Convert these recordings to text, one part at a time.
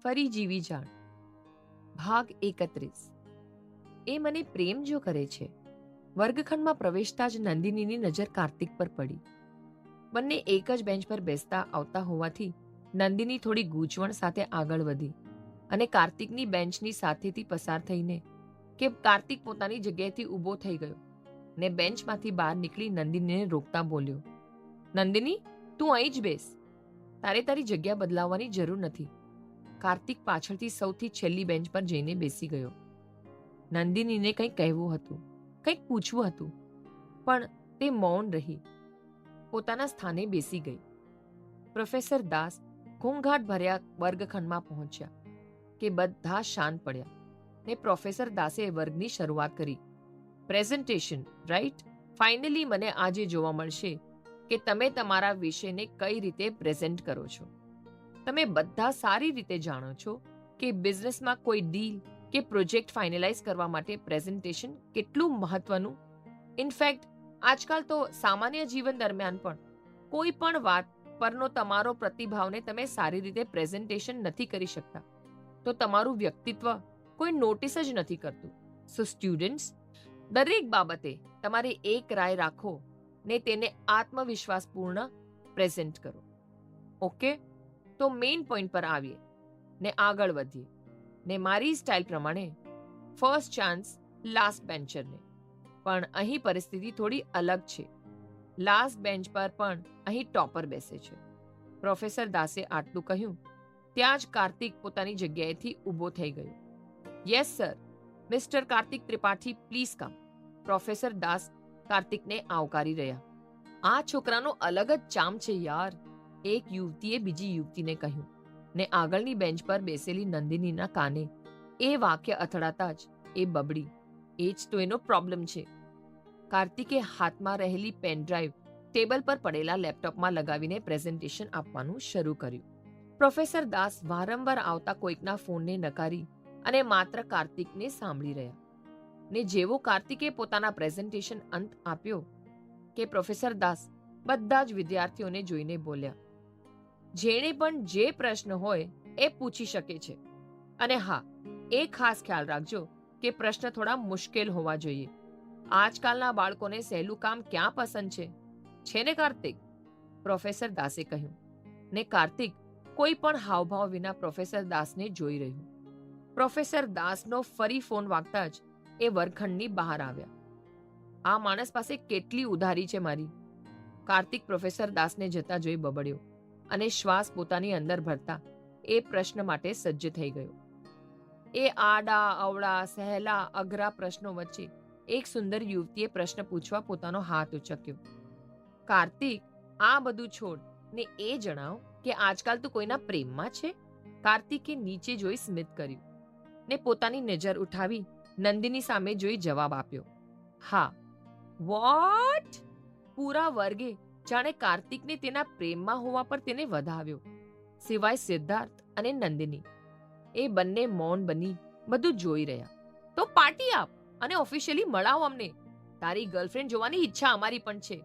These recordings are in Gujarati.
ફરી જીવી જાણ. ભાગ 31. એ મને પ્રેમ જો કરે છે. વર્ગખંડમાં પ્રવેશતા જ નંદિનીની નજર કાર્તિક પર પડી. બંને એક જ બેન્ચ પર બેસતા આવતા હોવાથી નંદિની થોડી ગૂંચવણ સાથે આગળ વધી અને કાર્તિકની બેન્ચની સાથેથી પસાર થઈને કે કાર્તિક પોતાની જગ્યાએથી ઊભો થઈ ગયો ને બેન્ચમાંથી બહાર નીકળી નંદિનીને રોકતા બોલ્યો, નંદિની, તું અહીં જ બેસ. તારે તારી જગ્યા બદલાવવાની જરૂર નથી. કાર્તિક પાછળથી સૌથી છેલ્લી બેન્ચ પર જઈને બેસી ગયો. નંદિનીને કંઈક કહેવું હતું, કંઈક પૂછવું હતું, પણ તે મૌન રહી પોતાના સ્થાને બેસી ગઈ. પ્રોફેસર દાસ ઘોંઘાટ ભર્યા વર્ગખંડમાં પહોંચ્યા કે બધા શાંત પડ્યા ને પ્રોફેસર દાસે વર્ગની શરૂઆત કરી. Presentation, right? ફાઇનલી મને આજે જોવા મળશે કે તમે તમારા વિષયને કઈ રીતે પ્રેઝન્ટ કરો છો. તમે બધા સારી રીતે જાણો છો કે બિઝનેસમાં કોઈ ડીલ કે પ્રોજેક્ટ ફાઇનલાઇઝ કરવા માટે પ્રેઝન્ટેશન કેટલું મહત્વનું. ઇનફેક્ટ આજકાલ તો સામાન્ય જીવન દરમિયાન પણ કોઈ પણ વાત પરનો તમારો પ્રતિભાવને તમે સારી રીતે પ્રેઝન્ટેશન નથી કરી શકતા તો તમારું વ્યક્તિત્વ કોઈ નોટિસ જ નથી કરતું. સો સ્ટુડન્ટ્સ, દરેક બાબતે તમારે એક રાય રાખો ને તેને આત્મવિશ્વાસપૂર્ણ પ્રેઝન્ટ કરો. ઓકે, તો મેઇન પોઈન્ટ પર આવીએ ને આગળ વધીએ ને મારી સ્ટાઇલ પ્રમાણે ફર્સ્ટ ચાન્સ લાસ્ટ બેન્ચરને. પણ અહીં પરિસ્થિતિ થોડી અલગ છે. લાસ્ટ બેન્ચ પર પણ અહીં ટોપર બેસે છે. પ્રોફેસર દાસે આટલું કહ્યું ત્યાં જ કાર્તિક પોતાની જગ્યાએથી ઊભો થઈ ગયો. Yes sir, mister Kartik Tripathi, please come. Professor Das કાર્તિકને આવકારી રહ્યા. આ છોકરાનો અલગ જ ચામ છે યાર, એક યુવતીએ બીજી યુવતીને કહ્યું ને આગળની બેન્ચ પર બેસેલી નંદિનીના કાને એ વાક્ય અથડાતા જ એ બબડી, એ જ તો એનો પ્રોબ્લેમ છે. કાર્તિકે હાથમાં રહેલી પેનડ્રાઈવ ટેબલ પર પડેલા લેપટોપમાં લગાવીને પ્રેઝન્ટેશન આપવાનું શરૂ કર્યું. પ્રોફેસર દાસ વારંવાર આવતા કોઈકના ફોનને નકારી અને માત્ર કાર્તિકને સાંભળી રહ્યા ને જેવો કાર્તિકે પોતાના પ્રેઝન્ટેશન અંત આપ્યો કે પ્રોફેસર દાસ બધા જ વિદ્યાર્થીઓને જોઈને બોલ્યા, જેણે પણ જે પ્રશ્ન હોય એ પૂછી શકે છે. અને હા, એ ખાસ ખ્યાલ રાખજો કે પ્રશ્ન થોડા મુશ્કેલ હોવા જોઈએ. આજકાલના બાળકોને સહેલું કામ ક્યાં પસંદ છે ને કાર્તિક? પ્રોફેસર દાસે કહ્યું ને કાર્તિક કોઈ પણ હાવભાવ વિના પ્રોફેસર દાસને જોઈ રહ્યું. પ્રોફેસર દાસનો ફરી ફોન વાગતા જ એ વર્ગખંડની બહાર આવ્યા. આ માણસ પાસે કેટલી ઉધારી છે મારી. કાર્તિક પ્રોફેસર દાસને જતા જોઈ બબડ્યો અને શ્વાસ પોતાની અંદર ભરતા એ પ્રશ્ન માટે સજ્જ થઈ ગયો. એ આડા અવળા સહેલા અઘરા પ્રશ્નો વચ્ચે એક સુંદર યુવતીએ પ્રશ્ન પૂછવા પોતાનો હાથ ઉચક્યો. કાર્તિક, આ બધું છોડ ને એ જણાવ કે આજકાલ તું કોઈના પ્રેમમાં છે? કાર્તિકે નીચે જોઈ સ્મિત કર્યું ને પોતાની નજર ઉઠાવી નંદિની સામે જોઈ જવાબ આપ્યો, હા. વોટ? પૂરા વર્ગે જાણે કાર્તિકને તેના પ્રેમમાં હોવા પર તેને વધાવ્યો, સિવાય સિદ્ધાર્થ અને નંદિની. એ બંને મૌન બની બધું જોઈ રહ્યા. તો પાર્ટી આપ અને ઓફિશિયલી મળાવ અમને. તારી ગર્લફ્રેન્ડ જોવાની ઈચ્છા અમારી પણ છે.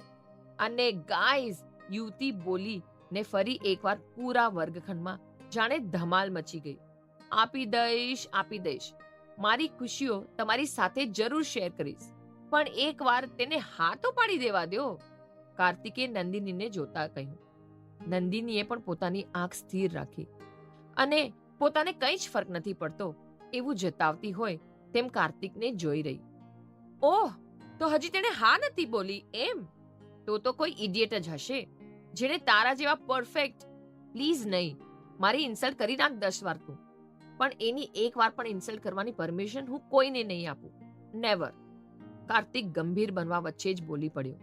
અને ગાઈઝ, યુવતી બોલી ને ફરી એકવાર પૂરા વર્ગખંડમાં જાણે ધમાલ મચી ગઈ. આપી દઈશ. મારી ખુશીઓ તમારી સાથે જરૂર શેર કરીશ, પણ એકવાર તેને હા તો પાડી દેવા દો. કાર્તિકે નંદિનીને જોતા કહ્યું. નંદિનીએ પણ પોતાની આંખ સ્થિર રાખી અને પોતાને કંઈ જ ફરક નથી પડતો એવું જતાવતી હોય તેમ કાર્તિકને જોઈ રહી. ઓહ, તો હજી તેણે હા નથી બોલી એમ? તો કોઈ ઇડિયટ જ હશે જેણે તારા જેવા પરફેક્ટ. પ્લીઝ નહીં, મારી ઇન્સલ્ટ કરી નાખ 10 વાર તું, પણ એની એક વાર પણ ઇન્સલ્ટ કરવાની પરમિશન હું કોઈને નહીં આપું. નેવર. કાર્તિક ગંભીર બનવા વચ્ચે જ બોલી પડ્યો.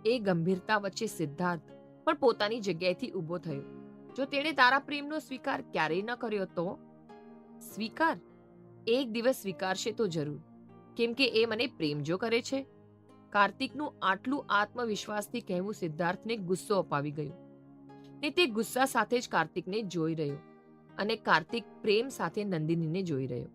એ ગંભીરતા વચ્ચે સિદ્ધાર્થ પણ પોતાની જગ્યાએથી ઊભો થયો. જો તેણે તારા પ્રેમનો સ્વીકાર ક્યારેય ન કર્યો તો? સ્વીકાર? એક દિવસ સ્વીકારશે તો જરૂર, કેમ કે એ મને પ્રેમ જો કરે છે. કાર્તિકનું આટલું આત્મવિશ્વાસથી કહેવું સિદ્ધાર્થને ગુસ્સો અપાવી ગયો ને તે ગુસ્સા સાથે જ કાર્તિકને જોઈ રહ્યો અને કાર્તિક પ્રેમ સાથે નંદિનીને જોઈ રહ્યો.